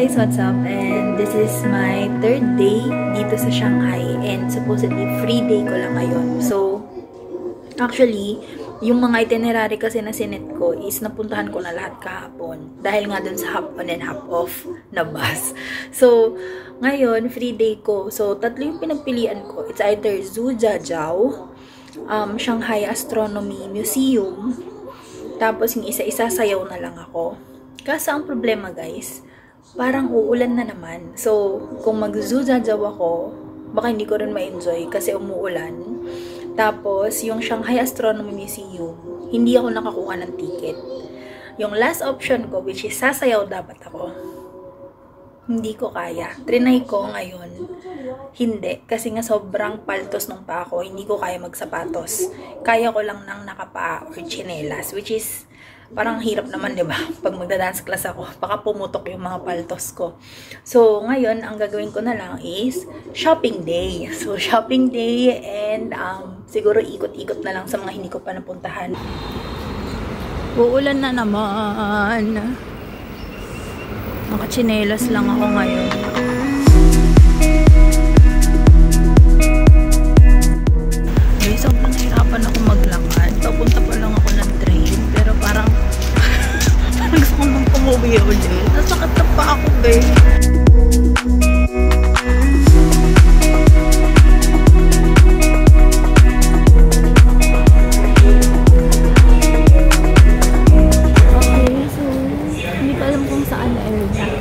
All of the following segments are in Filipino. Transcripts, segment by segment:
guys, what's up? And this is my third day dito sa Shanghai and supposedly free day ko lang ngayon. So, actually, yung mga itinerary kasi na sinet ko is napuntahan ko na lahat kahapon. Dahil nga dun sa hop on and hop off na bus. So, ngayon, free day ko. So, tatlo yung pinagpilian ko. It's either Zhujiajiao, Shanghai Astronomy Museum, tapos yung isa-isa sayaw na lang ako. Kaso ang problema guys, parang uulan na naman. So, kung mag-Zhujiajiao ako, baka hindi ko rin ma-enjoy kasi umuulan. Tapos, yung Shanghai Astronomy Museum, hindi ako nakakuha ng ticket. Yung last option ko, which is sasayaw dapat ako, hindi ko kaya. Trinay ko ngayon, hindi. Kasi nga sobrang paltos ng paa ko, hindi ko kaya magsapatos. Kaya ko lang ng nakapaa or chinelas, which is parang hirap naman, di ba? Pag magda-dance class ako, baka pumutok yung mga paltos ko. So, ngayon, ang gagawin ko na lang is shopping day. So, shopping day and siguro ikot-ikot na lang sa mga hindi ko pa napuntahan. Uulan na naman. Nakachinelas lang ako ngayon. Guys, sobrang hirapan ako maglakad. Papunta pa lang ako ng train. Pero parang gusto ko nang pumuwi ulit. Nasakit na pa ako, guys.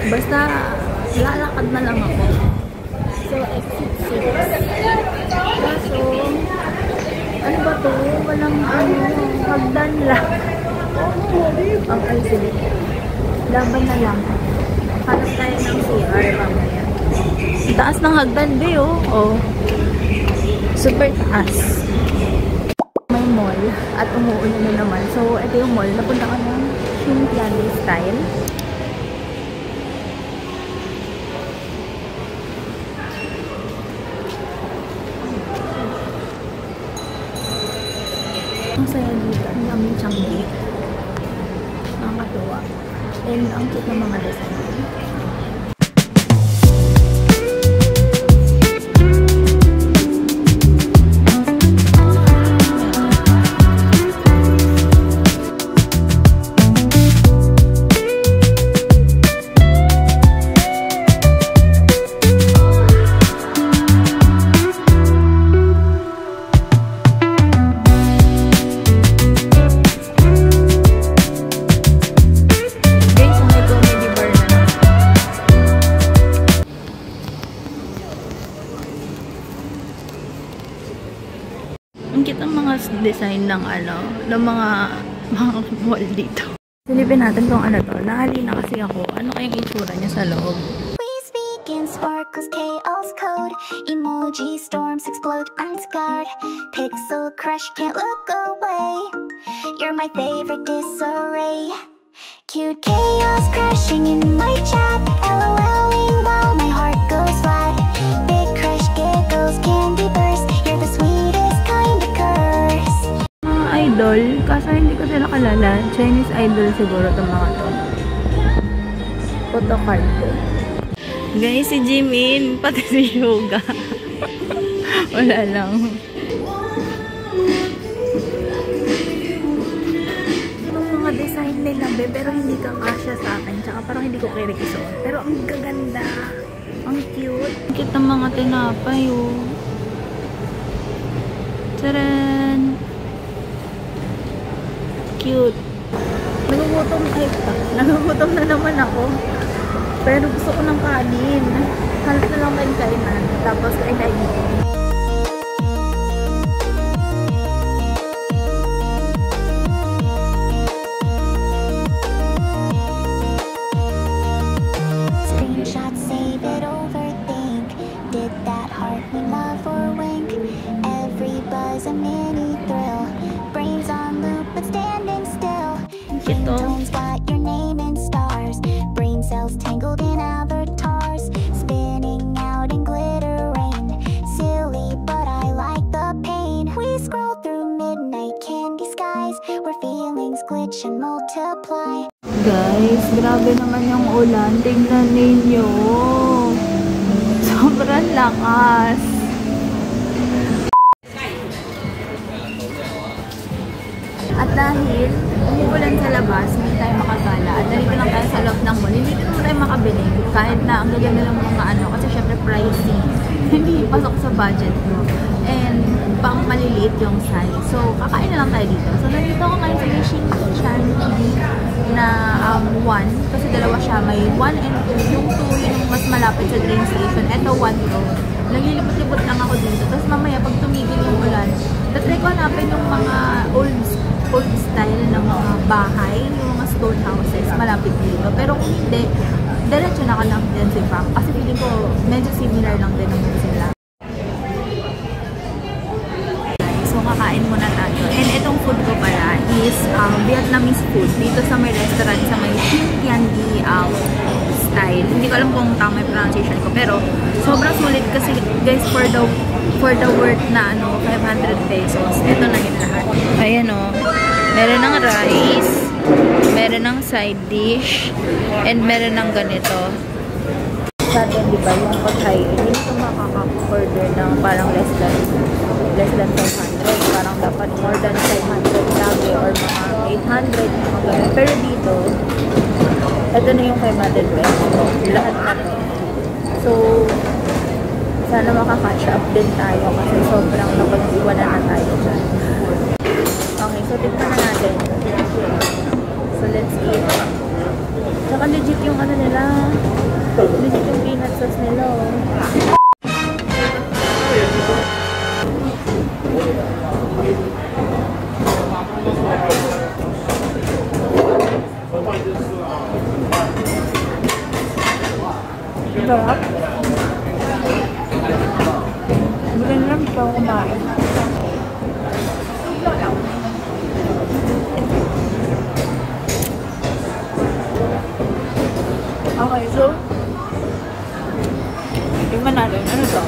Basta, lalakad na lang ako. So, exit 6. Kaso, ano ba to? Walang hagdan lang. Okay, sige. Laban na lang. Hanap tayo ng CR mamaya. Taas ng hagdan, be, oh. Super taas. May mall at umuulan na naman. So, ito yung mall. Napunta ka ng Xintiandi style. Ang saya dito, ang daming Changi. Nakakatuwa. And ang cute ng mga design. Ang cute ang mga design ng ng mga mall dito. Silipin natin kung ano to. Nahali na kasi ako. Ano kayang itsura niya sa loob? Please begin sparkles, chaos code. Emoji storms explode unscarred. Pixel crush can't look away. You're my favorite disarray. Cute chaos crashing in my chat. LOLing while my heart goes flat. Big crush giggles, candy burst. You're the sweetest kind of curse. Mga idol, kaso hindi ko sila kalala. Chinese idol siguro itong mga to. Photocard ko. Guys, si Jimin, pati si Suga. Wala lang. Design nila pero hindi ka kasya sa akin tsaka parang hindi ko kirikisuot pero ang gaganda, ang cute. Ang cute ng mga tinapay taran, cute. Nagugutom na naman ako pero gusto ko ng kanin. Halos na lang may kainan tapos kainin. A mini thrill, brains on loop but standing still. Tones got your name in stars, brain cells tangled in avatars, spinning out in glitter rain. Silly, but I like the pain. We scroll through midnight candy skies, where feelings glitch and multiply. guys, grabe naman yung ulan. Tingnan ninyo. Sobrang lakas. At dahil umuulan sa labas, hindi tayo makagala. At dito lang tayo sa loob ng mall. Hindi naman tayo makabili. Kahit na ang gaganda lang mga ano. Kasi syempre pricey. Hindi pasok sa budget mo. And pang maliliit yung size. So, kakain na lang tayo dito. So, nandito ako ngayon sa Shin-Chan na 1. Kasi dalawa siya. May 1 and 2. Yung 2 yung mas malapit sa train station. Ito 1 road. Naglilipot-lipot lang ako dito. Tapos mamaya pag tumigil yung ulan, tatry ko hanapin yung mga old style ng mga bahay, yung mga stone houses malapit dito. Pero kung hindi, diretso na ka lang din si Pam. Kasi feeling ko medyo similar lang din naman sila. So, kakain muna tayo. And itong food ko pala is Vietnamese food. Dito sa may restaurant, sa may Shin Tian Di style. Hindi ko alam kung tama yung pronunciation ko. Pero, sobrang sulit kasi guys, for the worth na 500 pesos. Ito na yun lahat. Ayan o. Meron ng rice. Meron ng side dish. And meron ng ganito. Sa atin, di ba, yung pagkain, hindi ito makaka-order ng parang less than 500. Parang dapat more than 500 lagi or mga 800. Mga ganun. Pero dito, ito na yung 500 pesos. Lahat na rin. So, sana makaka-catch up din tayo kasi sobrang napag-iwanan na tayo dyan. Okay, so tignan na natin. So, let's eat. Saka legit yung ano nila. Legit yung peanut sauce nila. Sarap. Maganda lang ito ako kumain. Okay, so tingnan natin. Ano to?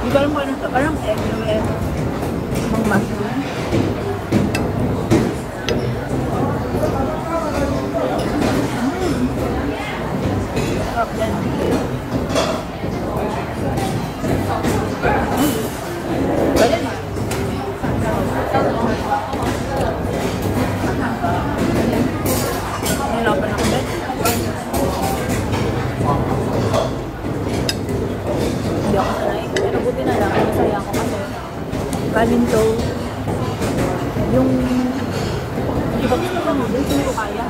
Hindi ko alam kung ano to. Parang egg na may mga mushroom. Sarap yan. Balik na. Nahirapan ako din. Hindi ako sanay. Pero buti na lang. Masaya ako kasi. Kanin to. Yung iba gusto ko noodles. Hindi ko kaya.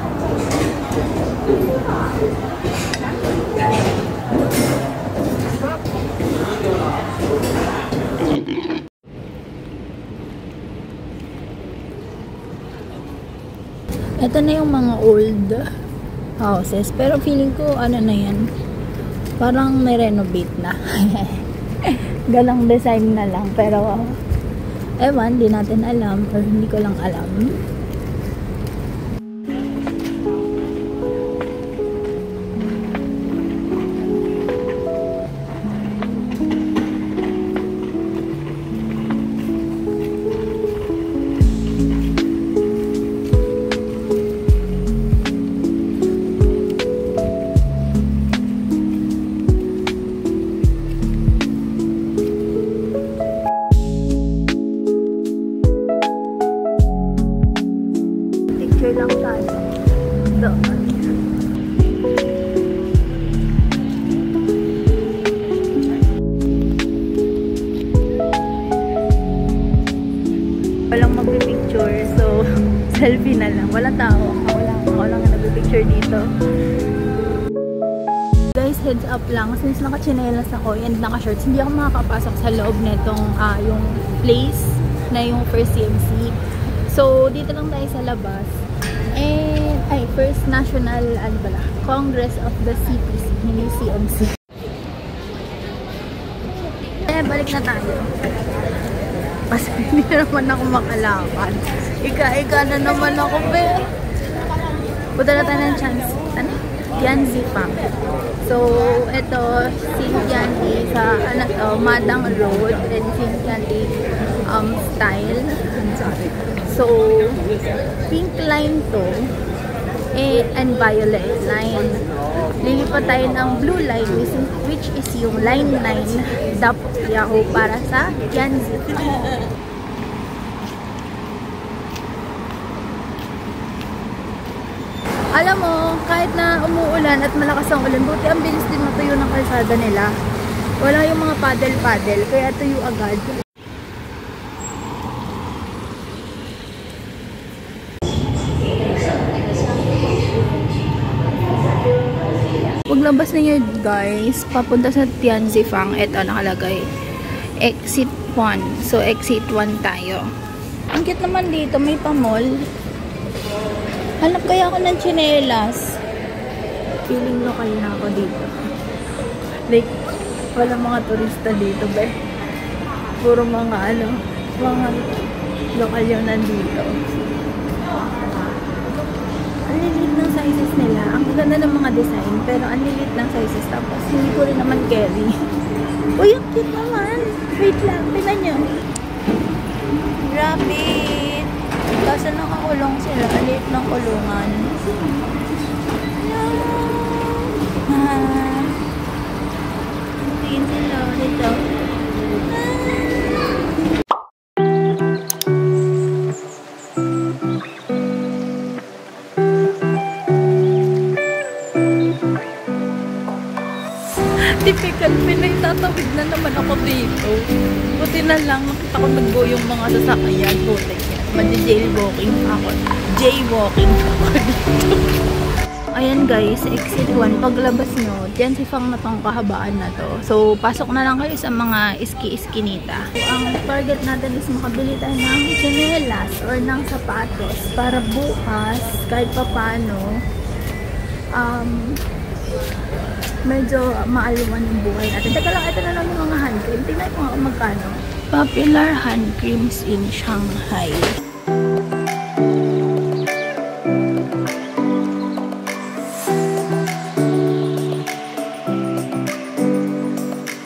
Ito na yung mga old houses. Pero feeling ko, ano na yan, parang na-renovate na. Galang design na lang. Pero, ewan, di natin alam. Or hindi ko lang alam. Lang tayo. Doon. Walang magpipicture, so selfie na lang. Walang tao. Ako lang na nagpipicture dito. Guys, heads up lang. Since naka-chinelas ako and naka-shorts, hindi ako makakapasok sa loob nitong yung place na yung first CMC. So, dito lang tayo sa labas. And, First National, Congress of the CPC, hindi CMC. Balik na tayo. Kasi hindi naman ako makalakad. Ika na naman ako, be. Punta na tayo ng Tianzi Park. So, ito, Xintiandi sa, Madang Road and Xintiandi style. So, pink line to. and violet line. Lilipat tayo ng blue line, which is yung line 9, Dap-Yahoo para sa Tianzi. Alam mo, kahit na umuulan at malakas ang ulan, buti ang bilis din matuyo ng kalsada nila. Wala yung mga paddle-paddle, kaya tuyo agad. Paglabas niyo guys, papunta sa Tianzifang, eto nakalagay exit 1. So exit 1 tayo. Ang cute naman dito, may pa-mall. Hanap kaya ako ng tsinelas. Feeling lokal na ako dito. Like, wala mga turista dito ba? Puro mga mga lokal yung nandito. Ang lilit ng sizes nila. Ang ganda ng mga design, pero ang lilit ng sizes. Tapos, hindi ko rin naman carry. Uy, ang cute naman. Wait lang, tingnan nyo. Rabbit. Kaso nakakulong sila. Ang liit ng kulungan. Tingin sila dito. Typical Pinay, tatawid na naman ako dito. Buti na lang nakita ko nag-go yung mga sasakyan. Buti yan. Mag-jaywalking ako. Jaywalking ako dito. Ayan guys, exit 1. Paglabas nyo, Tianzifang na tong kahabaan na to. So, pasok na lang kayo sa mga iski-iskinita. So, ang target natin is makabili tayo ng tsinelas or ng sapatos para bukas, kahit pa paano, medyo maaluman yung buhay natin. Teka lang, ito na lang yung mga hand cream. Tingnan ko nga kung magkano. Popular hand creams in Shanghai.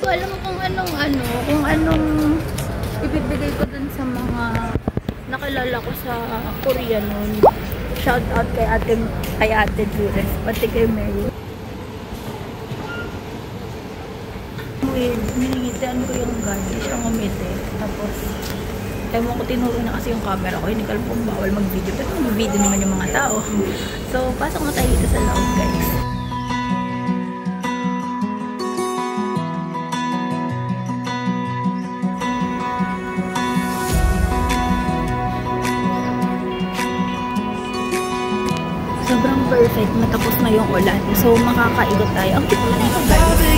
So, alam mo kung anong ibibigay ko dun sa mga nakilala ko sa Korea nun. Shout out kay Ate Jures, pati kay Mary. Nilingitian ko yung gani, siyang umiti. Tapos, ewan ko, tinuro na kasi yung camera ko. Hindi ko alam kung bawal mag-video. Pero mag-video naman yung mga tao. So, pasok na tayo dito sa loob, guys. Sobrang perfect. Matapos na yung ulan. So, makakaigot tayo. Ang cute na ito, guys.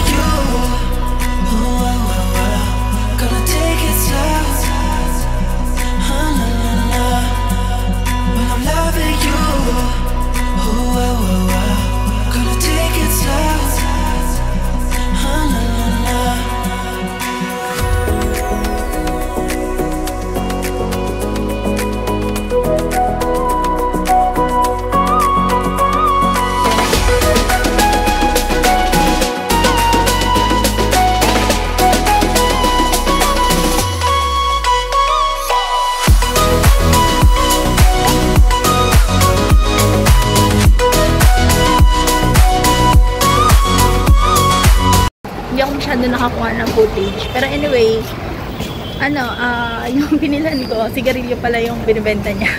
Masyado nakakuha ng footage. Pero anyway, yung binilan ko, sigarilyo pala yung binibenta niya.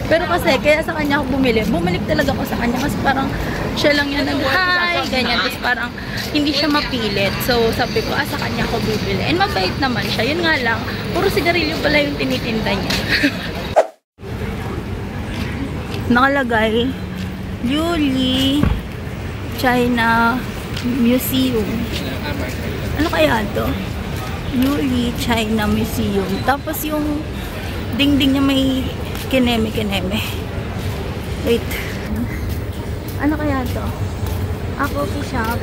Pero kasi, kaya sa kanya ako bumalik talaga ako sa kanya kasi parang siya lang yan nag-hi, ganyan. Tapos parang hindi siya mapilit. So, sabi ko, sa kanya ako bibili. And mabait naman siya. Yun nga lang, puro sigarilyo pala yung tinitinda niya. Nakalagay, Yuli China Museum. Ano kaya to? Yuli China Museum. Tapos yung dingding niya may kineme-kineme. Wait. Ano kaya to? A coffee shop.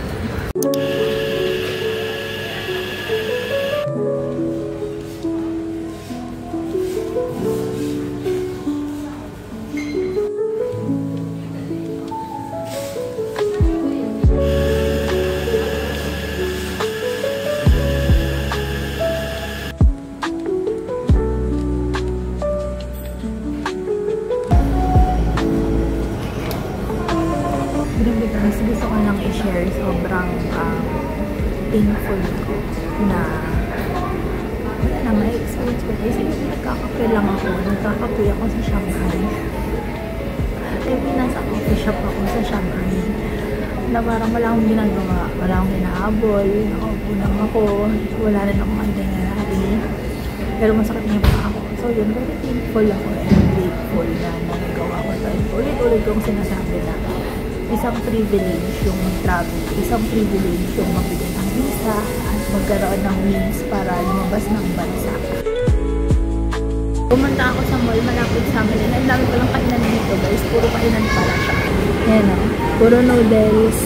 thankful ko na wala na, may experience ko. Kasi nagkakape lang ako. Nagkakape ako sa Shanghai. Every nasa coffee shop ako sa Shanghai. Na parang wala akong ginagawa. Wala akong hinahabol. Nakaupo lang ako. Wala na akong itinerary. Pero masakit na yung paa ako. So yun, very thankful ako and grateful na nagawa ko ito. Ulit-ulit kong sinasabi na isang privilege yung travel. Isang privilege yung magbigay ng visa at magkaroon ng means para lumabas ng bansa. Pumunta ako sa mall, malapit sa amin. And ang dami ko lang kainan dito guys. Puro kainan pala siya. Ayan o. Puro noodles.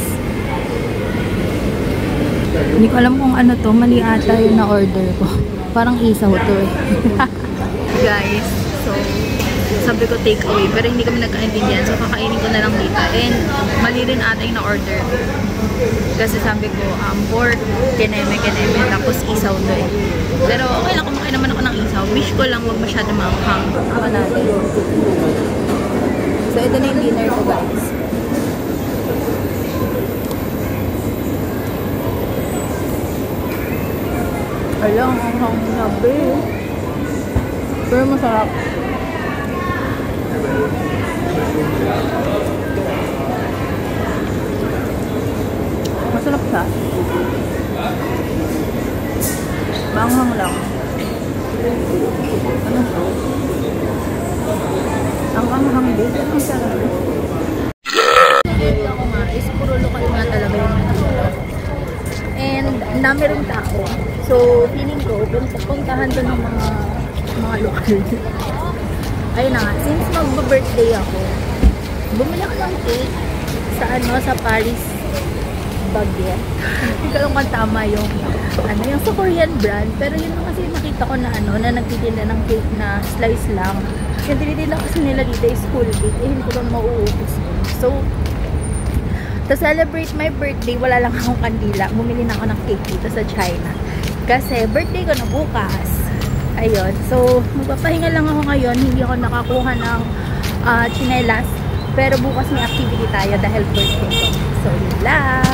Hindi ko alam kung ano to. Mali ata yung na-order ko. Parang isaw to eh. Guys, so sabi ko take away. Pero hindi kami nagkaintindihan. So kakainin ko na lang dito. And mali rin ata yung na-order ko. Kasi sabi ko, pork, keneme, tapos isaw to eh. Pero okay lang, kumakain naman ako ng isaw. Wish ko lang huwag masyado maanghang. Ako natin. So ito na yung dinner ko guys. Alam, ang nabi. Pero masarap. Masarap siya. Manghang lang. Ano siya? Ang anghang din. Ang sarap. Ito ako nga is puro lokal nga talaga yung nandito. And dami rin tao. So, feeling ko, puntahan doon ng mga lokal. Ayun na nga, since mag-birthday ako, bumili ako ng cake sa Paris Baguette. Hindi ko lang kung tama yung sa Korean brand. Pero yun na kasi nakita ko na na nagtitinda ng cake na slice lang. Yung tinitinda kasi nila dito is full cake. Eh, hindi ko lang mauubos. So, to celebrate my birthday, wala lang akong kandila. Bumili na ako ng cake dito sa China. Kasi birthday ko na bukas. Ayun. So, magpapahinga lang ako ngayon. Hindi ako nakakuha ng chinelas. Pero bukas may activity tayo dahil birthday ko. So, yun lang.